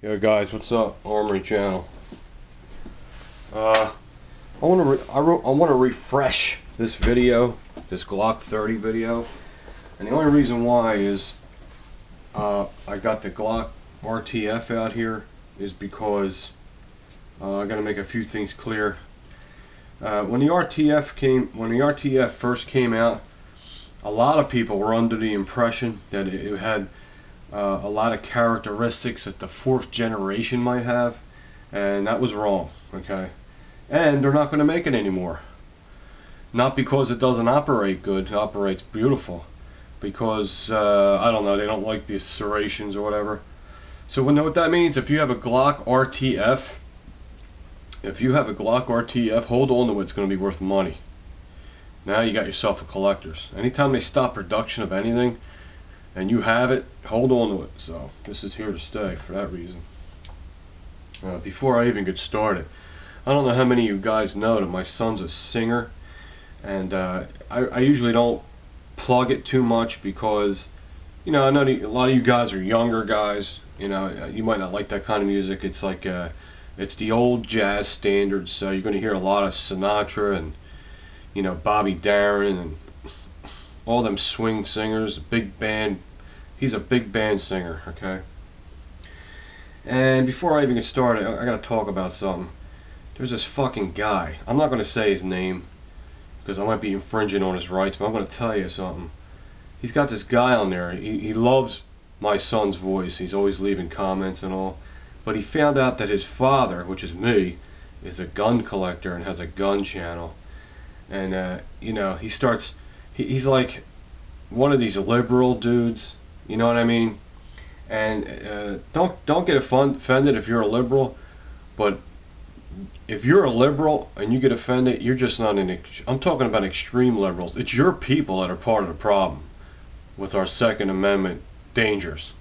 Yo guys, what's up? Armory Channel. I want to refresh this video, this Glock 30 video, and the only reason why is I got the Glock RTF out here is because I got to make a few things clear. When the RTF first came out, a lot of people were under the impression that it had a lot of characteristics that the fourth generation might have, and that was wrong. Okay, and they're not going to make it anymore. Not because it doesn't operate good; it operates beautiful. Because I don't know, they don't like the serrations or whatever. So we know what that means. If you have a Glock RTF, hold on to it. It's going to be worth money. Now you got yourself a collector's. Anytime they stop production of anything, and you have it, hold on to it. So this is here to stay for that reason. Before I even get started, I don't know how many of you guys know that my son's a singer, and I usually don't plug it too much because, you know, I know a lot of you guys are younger guys. You know, you might not like that kind of music. It's like it's the old jazz standards, so you're going to hear a lot of Sinatra and, you know, Bobby Darin and all them swing singers, big band. He's a big band singer, okay? And before I even get started, I gotta talk about something. There's this fucking guy. I'm not gonna say his name because I might be infringing on his rights, but I'm gonna tell you something. He's got this guy on there. He loves my son's voice. He's always leaving comments and all. But he found out that his father, which is me, is a gun collector and has a gun channel. And you know, he's like one of these liberal dudes, you know what I mean? And don't get offended if you're a liberal, but if you're a liberal and you get offended, you're just not I'm talking about extreme liberals. It's your people that are part of the problem with our Second Amendment dangers.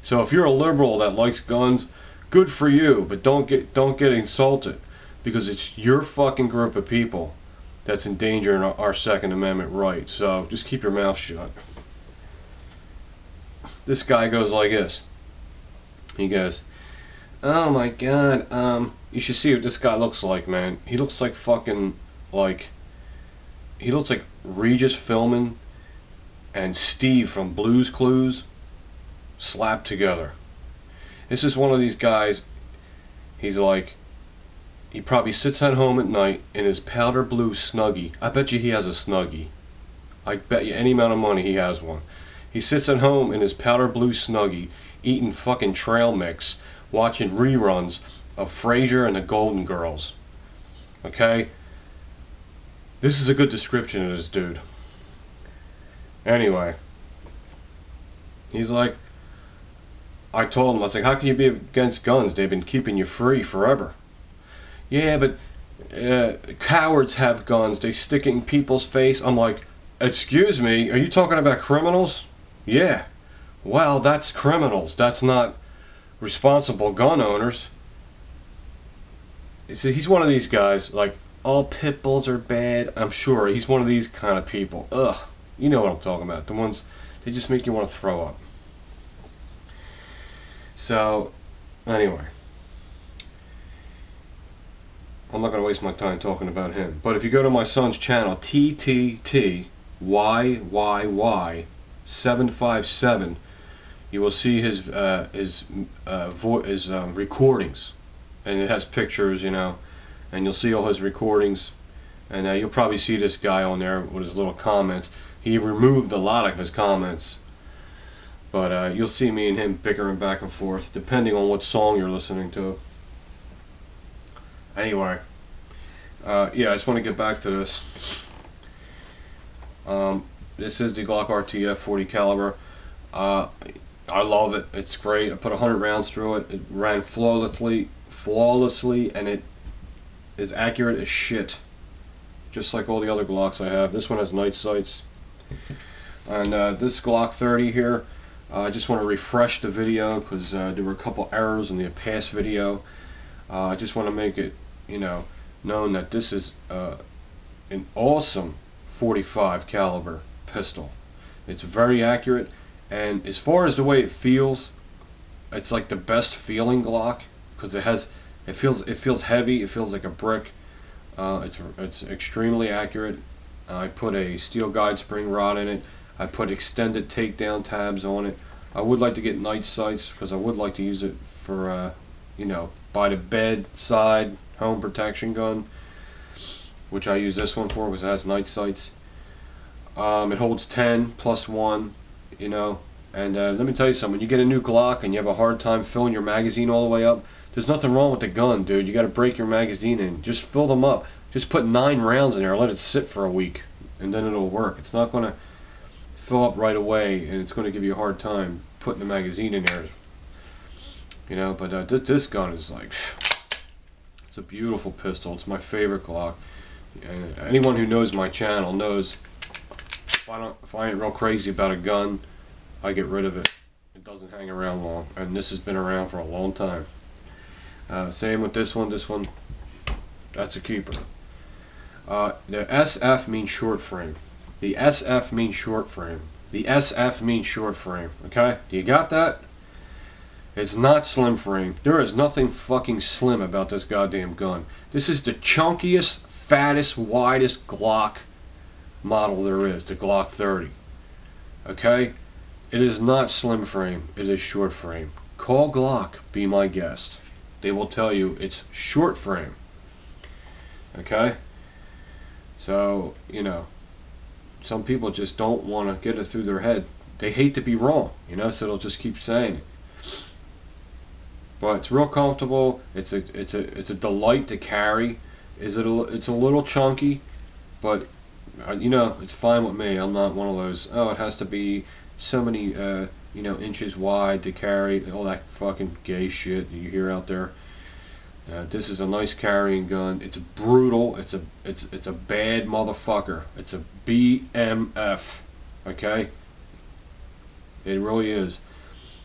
So if you're a liberal that likes guns, good for you, but don't get insulted, because it's your fucking group of people that's endangering our Second Amendment rights. So just keep your mouth shut. This guy goes like this. He goes, "Oh my God, you should see what this guy looks like, man. He looks like fucking, he looks like Regis Philbin and Steve from Blue's Clues slapped together." This is one of these guys. He's like, he probably sits at home at night in his powder blue Snuggie. I bet you he has a Snuggie. I bet you any amount of money he has one. He sits at home in his powder blue Snuggie, eating fucking trail mix, watching reruns of Frasier and the Golden Girls. Okay? This is a good description of this dude. Anyway, he's like, I told him, I was like, how can you be against guns? They've been keeping you free forever. Yeah, but cowards have guns. They stick it in people's face. I'm like, excuse me, are you talking about criminals? Yeah. Well, that's criminals. That's not responsible gun owners. See, he's one of these guys, like, all pit bulls are bad. I'm sure he's one of these kind of people. Ugh. You know what I'm talking about. The ones, they just make you want to throw up. So, anyway. I'm not going to waste my time talking about him. But if you go to my son's channel, TTTYYY757, you will see his recordings. And it has pictures, you know. And you'll see all his recordings. And you'll probably see this guy on there with his little comments. He removed a lot of his comments. But you'll see me and him bickering back and forth, depending on what song you're listening to. Anyway, yeah, I just want to get back to this. This is the Glock RTF 40 caliber. I love it. It's great. I put 100 rounds through it. It ran flawlessly, and it is accurate as shit. Just like all the other Glocks I have. This one has night sights. And this Glock 30 here, I just want to refresh the video because there were a couple errors in the past video. I just want to make it, you know, known that this is an awesome 45 caliber pistol. It's very accurate, and as far as the way it feels, it's like the best feeling Glock because it feels heavy. It feels like a brick. It's extremely accurate. I put a steel guide spring rod in it. I put extended takedown tabs on it. I would like to get night sights because I would like to use it for, you know, by the bedside home protection gun, which I use this one for because it has night sights. It holds 10 plus 1, you know, and let me tell you something. When you get a new Glock and you have a hard time filling your magazine all the way up, there's nothing wrong with the gun, dude. You got to break your magazine in. Just fill them up. Just put 9 rounds in there and let it sit for a week, and then it'll work. It's not going to fill up right away, and it's going to give you a hard time putting the magazine in there. You know, but this gun is like, it's a beautiful pistol. It's my favorite Glock. And anyone who knows my channel knows if I ain't real crazy about a gun, I get rid of it. It doesn't hang around long, and this has been around for a long time. Same with this one. This one, that's a keeper. The SF means short frame. The SF means short frame. The SF means short frame. Okay? Do you got that? It's not slim frame. There is nothing fucking slim about this goddamn gun. This is the chunkiest, fattest, widest Glock model there is. The Glock 30. Okay? It is not slim frame. It is short frame. Call Glock. Be my guest. They will tell you it's short frame. Okay? So, you know, some people just don't want to get it through their head. They hate to be wrong, you know, so they'll just keep saying it. But it's real comfortable. It's a delight to carry. It's a little chunky, but you know, it's fine with me. I'm not one of those, oh, it has to be so many you know, inches wide to carry, all that fucking gay shit that you hear out there. This is a nice carrying gun. It's brutal. It's a bad motherfucker. It's a BMF. Okay? It really is.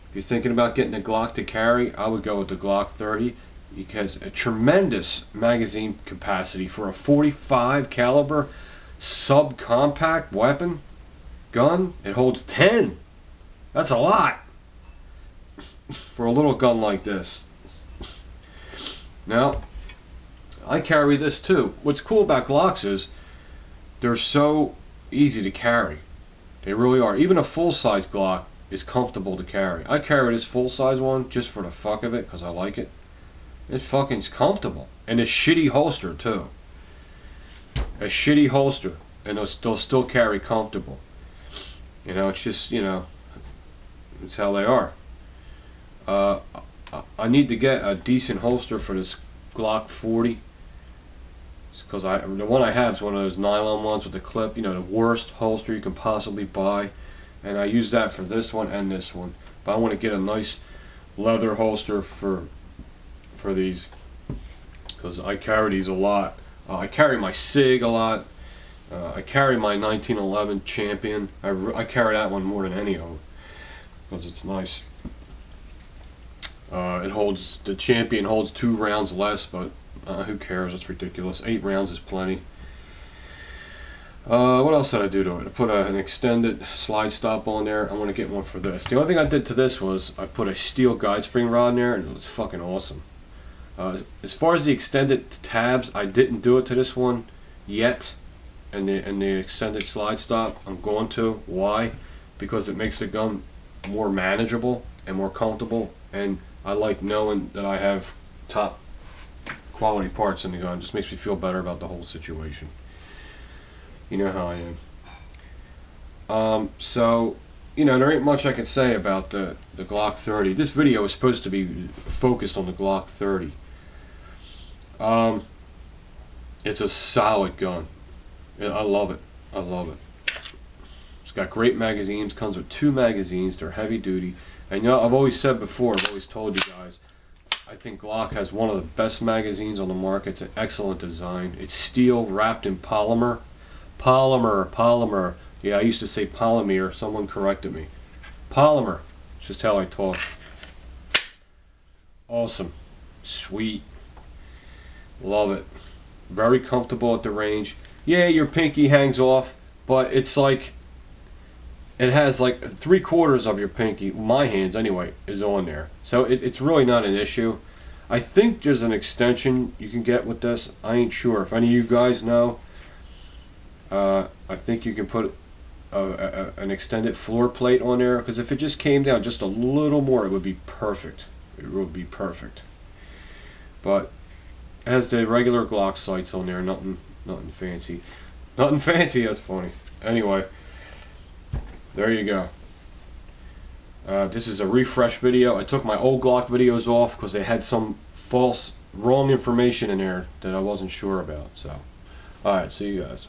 If you're thinking about getting a Glock to carry, I would go with the Glock 30 because a tremendous magazine capacity for a 45 caliber subcompact weapon gun. It holds 10. That's a lot for a little gun like this. Now, I carry this too. What's cool about Glocks is they're so easy to carry. They really are. Even a full-size Glock is comfortable to carry. I carry this full-size one just for the fuck of it because I like it. It's fucking comfortable. And a shitty holster too. A shitty holster. And they'll still carry comfortable. You know, it's just, you know, it's how they are. I need to get a decent holster for this Glock 40 because the one I have is one of those nylon ones with the clip, you know, the worst holster you can possibly buy, and I use that for this one and this one. But I want to get a nice leather holster for these because I carry these a lot. I carry my SIG a lot. I carry my 1911 Champion. I carry that one more than any of them because it's nice. The Champion holds 2 rounds less, but who cares? It's ridiculous. 8 rounds is plenty. What else did I do to it? I put an extended slide stop on there. I want to get one for this. The only thing I did to this was I put a steel guide spring rod in there, and it was fucking awesome. As far as the extended tabs, I didn't do it to this one yet, and the extended slide stop. I'm going to. Why? Because it makes the gun more manageable and more comfortable, and I like knowing that I have top quality parts in the gun. It just makes me feel better about the whole situation. You know how I am. So, you know, there ain't much I can say about the Glock 30. This video is supposed to be focused on the Glock 30. It's a solid gun. I love it. I love it. It's got great magazines. Comes with 2 magazines. They're heavy duty. And you know, I've always said before, I've always told you guys, I think Glock has one of the best magazines on the market. It's an excellent design. It's steel wrapped in polymer. Polymer. Yeah, I used to say polymer. Someone corrected me. Polymer. It's just how I talk. Awesome. Sweet. Love it. Very comfortable at the range. Yeah, your pinky hangs off, but it's like, it has like 3/4 of your pinky, my hands anyway, is on there. So it's really not an issue. I think there's an extension you can get with this. I ain't sure. If any of you guys know, I think you can put an extended floor plate on there, because if it just came down just a little more, it would be perfect. It would be perfect. But it has the regular Glock sights on there, nothing fancy. Nothing fancy, that's funny. Anyway, there you go. This is a refresh video. I took my old Glock videos off because they had some false, wrong information in there that I wasn't sure about. So, alright, see you guys.